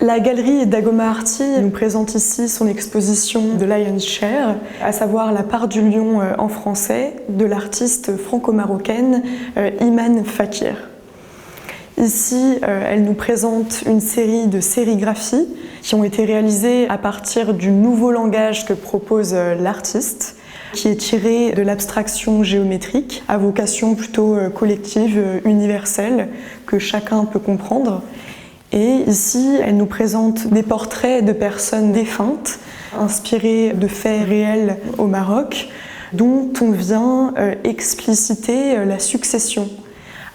La galerie Dagoma Arty nous présente ici son exposition The Lion's Share, à savoir la part du lion en français de l'artiste franco-marocaine Iman Fakir. Ici, elle nous présente une série de sérigraphies qui ont été réalisées à partir du nouveau langage que propose l'artiste, qui est tiré de l'abstraction géométrique à vocation plutôt collective, universelle, que chacun peut comprendre. Et ici, elle nous présente des portraits de personnes défuntes, inspirés de faits réels au Maroc, dont on vient expliciter la succession,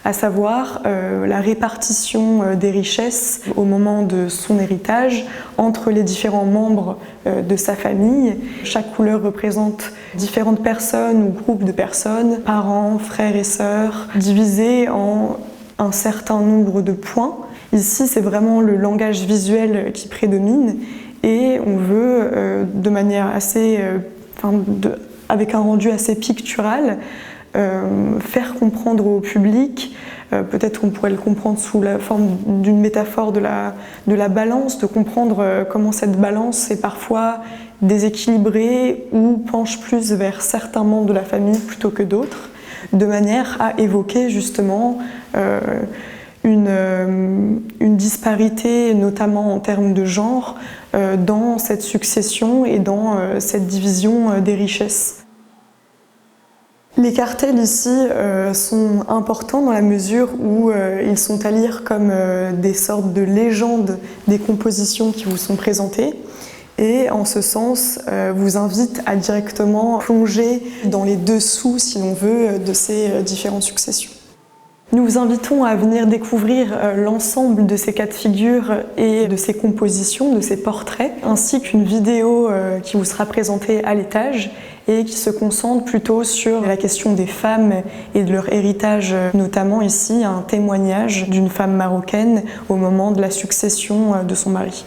à savoir la répartition des richesses au moment de son héritage entre les différents membres de sa famille. Chaque couleur représente différentes personnes ou groupes de personnes, parents, frères et sœurs, divisés en un certain nombre de points. Ici, c'est vraiment le langage visuel qui prédomine et on veut, de manière assez, avec un rendu assez pictural, faire comprendre au public, peut-être qu'on pourrait le comprendre sous la forme d'une métaphore de la balance, de comprendre comment cette balance est parfois déséquilibrée ou penche plus vers certains membres de la famille plutôt que d'autres, de manière à évoquer justement une disparité, notamment en termes de genre, dans cette succession et dans cette division des richesses. Les cartels ici sont importants dans la mesure où ils sont à lire comme des sortes de légendes des compositions qui vous sont présentées. Et en ce sens, vous invite à directement plonger dans les dessous, si l'on veut, de ces différentes successions. Nous vous invitons à venir découvrir l'ensemble de ces cas de figure et de ces compositions, de ces portraits, ainsi qu'une vidéo qui vous sera présentée à l'étage et qui se concentre plutôt sur la question des femmes et de leur héritage, notamment ici un témoignage d'une femme marocaine au moment de la succession de son mari.